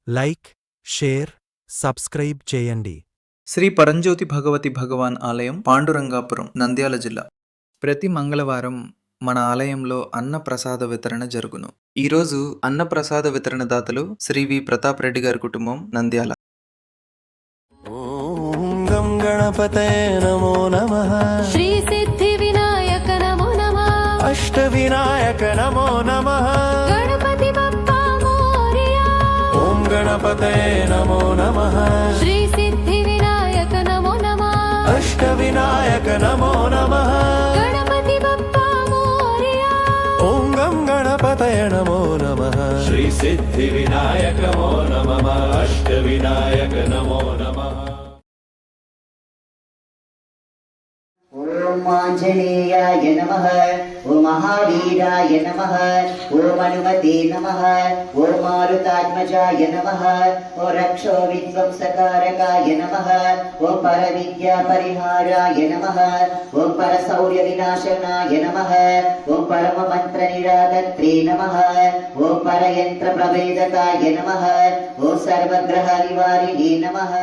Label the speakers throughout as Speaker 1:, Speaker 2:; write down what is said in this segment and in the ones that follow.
Speaker 1: Like, share, subscribe చేయండి.
Speaker 2: శ్రీ పరంజ్యోతి భగవతి భగవాన్ ఆలయం, పాండురంగాపురం, నంద్యాల జిల్లా. ప్రతి మంగళవారం మన ఆలయంలో అన్నప్రసాద వితరణ జరుగును. ఈరోజు అన్నప్రసాద వితరణ దాతలు శ్రీ వి ప్రతాప్ రెడ్డి గారి కుటుంబం, నంద్యాల.
Speaker 3: ఓం గం గణపతయే నమో నమః.
Speaker 4: శ్రీ సిద్ధి వినాయక నమో నమః.
Speaker 3: అష్ట వినాయక నమో నమః.
Speaker 4: గణపతి బప్పా మోరియా.
Speaker 3: ఓం గణపతయే నమో నమః.
Speaker 4: శ్రీ సిద్ధి వినాయక నమో నమః.
Speaker 3: అష్ట వినాయక నమో నమః.
Speaker 4: గణపతి బప్పా మోరియా.
Speaker 3: ఓం గం గణపతయే నమో నమః.
Speaker 5: శ్రీ సిద్ధి వినాయక నమో నమః. అష్ట వినాయక నమో నమః.
Speaker 6: ఓం ఆంజనేయాయ నమః. ఓం మహావీరాయ నమః. ఓం హనుమతే నమః. ఓం మారుతాత్మజాయ నమః. ఓం రక్షో విధ్వంసకారకాయ నమః. ఓం పరవిద్యా పరిహారాయ నమః. ఓం పరశౌర్య వినాశనాయ నమః. ఓం పరమ మంత్ర నిరాకర్త్రే నమః. ఓం పరయంత్ర ప్రవేదకాయ నమః. ఓం సర్వగ్రహ నివారిణే నమః.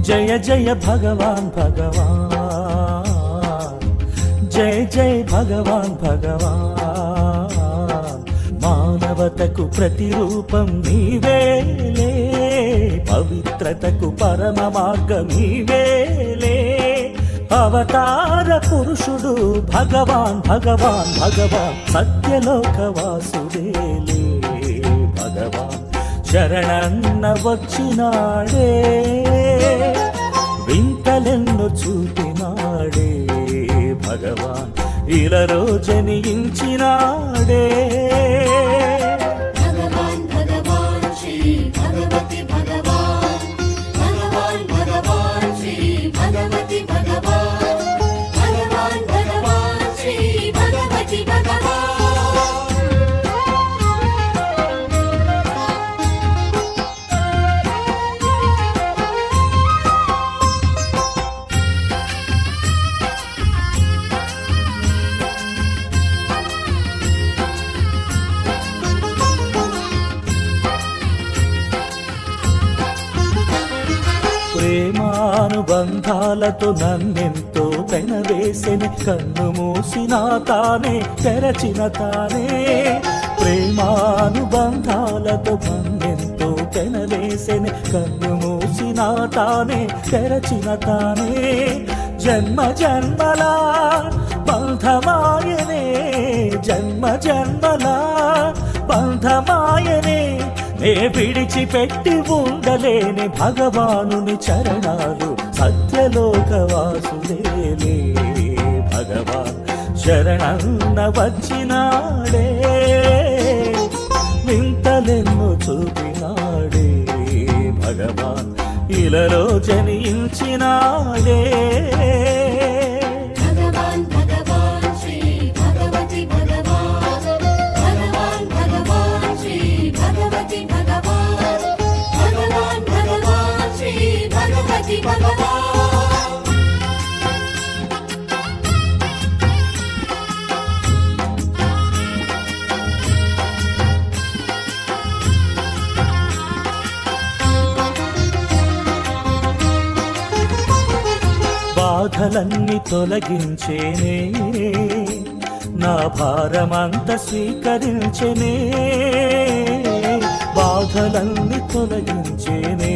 Speaker 7: జయ జయ భగవాన్ భగవాన్, జయ జయ భగవాన్ భగవాన్. మానవతకు ప్రతిరూపం నీవేలే, పవిత్రతకు పరమ మార్గం నీవేలే. అవతార పురుషుడు భగవాన్ భగవాన్ భగవాన్, సత్యలోక వాసుదేలే భగవాన్. శరణన్న వచ్చినాడే, వింతలెన్నో చూపినాడే భగవాన్. ఇలలో జనించినాడే.
Speaker 4: భగవాన్ భగవాన్ శ్రీ భగవతి భగవాన్. భగవాన్ భగవాన్ శ్రీ భగవతి భగవాన్. భగవాన్ భగవాన్ శ్రీ భగవతి భగవాన్.
Speaker 7: ప్రేమానుబంధాలతో నన్నెంతో పెనవేసిన, కన్ను మూసిన తానే తెరచిన తానే. ప్రేమానుబంధాలతో నన్నెంతో పెనవేసిన, కన్ను మూసిన తానే తెరచిన తానే. జన్మ జన్మలా బంధమాయనే, జన్మ జన్మలా బంధమాయనే. నే విడిచిపెట్టి ఉండలేని భగవానుని చరణాలు, సత్యలోక వాసుదేలే భగవాన్. శరణన్న వచ్చినాడే, వింతలెన్నో చూపినాడే భగవాన్. ఇలలో జనించినాడే.
Speaker 4: భగవాన్ భగవాన్ శ్రీ భగవతి భగవాన్. భగవాన్ భగవాన్ శ్రీ భగవతి భగవాన్. భగవాన్ భగవాన్ శ్రీ భగవతి భగవాన్.
Speaker 7: బాధలన్నీ తొలగించేనే, నా భారమంత స్వీకరించెనే. బాధలన్నీ తొలగించేనే,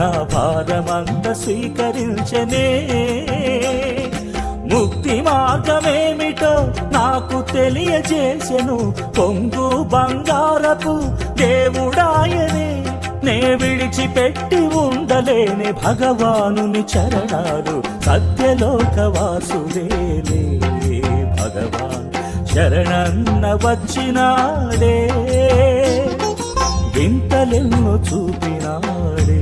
Speaker 7: నా భారమంత స్వీకరించెనే. ముక్తి మార్గమేమిటో నాకు తెలియజేసెను, పొంగు బంగారపు దేవుడాయనే. నే విడిచిపెట్టి ఉండలేని భగవానుని చరణాలు, సత్యలోక వాసుదేలే భగవాన్. శరణన్న వచ్చినాడే వింతలెన్నో చూపినాడే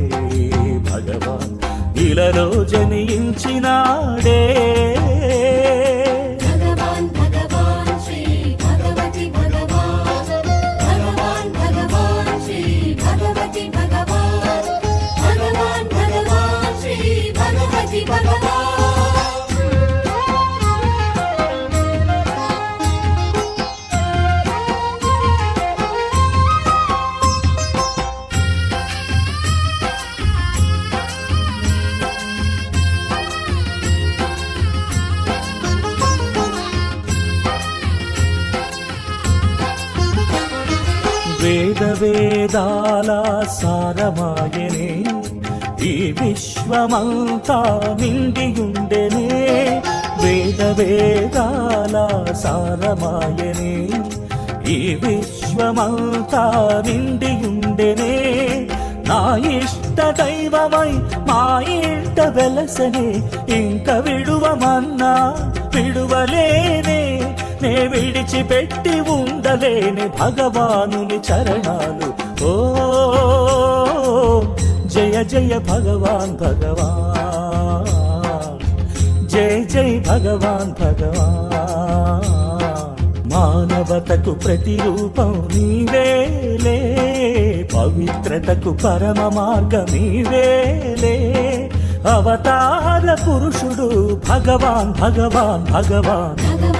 Speaker 7: భగవాన్ ఇలలో జనించినాడే
Speaker 4: భగవాన్ భగవాన్ శ్రీ భగవతి భగవాన్ భగవాన్ భగవాన్ శ్రీ భగవతి భగవాన్ భగవాన్ భగవాన్ శ్రీ భగవతి భగవాన్
Speaker 7: వేద వేదాల సారమాయనే ఈ విశ్వమంతా నిండియుండెనే వేద వేదాల సారమాయనే ఈ విశ్వమంతా నిండియుండెనే నా ఇష్ట దైవమై మా ఇంట వెలసనే ఇంక విడువమన్నా విడువలేనే నే విడిచిపెట్టి ఉండలేని భగవానుని చరణాలు ఓ జయ జయ భగవాన్ భగవాన్ జయ జయ భగవాన్ భగవాన్ మానవతకు ప్రతిరూపం నీవేలే పవిత్రతకు పరమ మార్గం నీవేలే అవతార పురుషుడు భగవాన్ భగవాన్ భగవాన్
Speaker 4: భగవాన్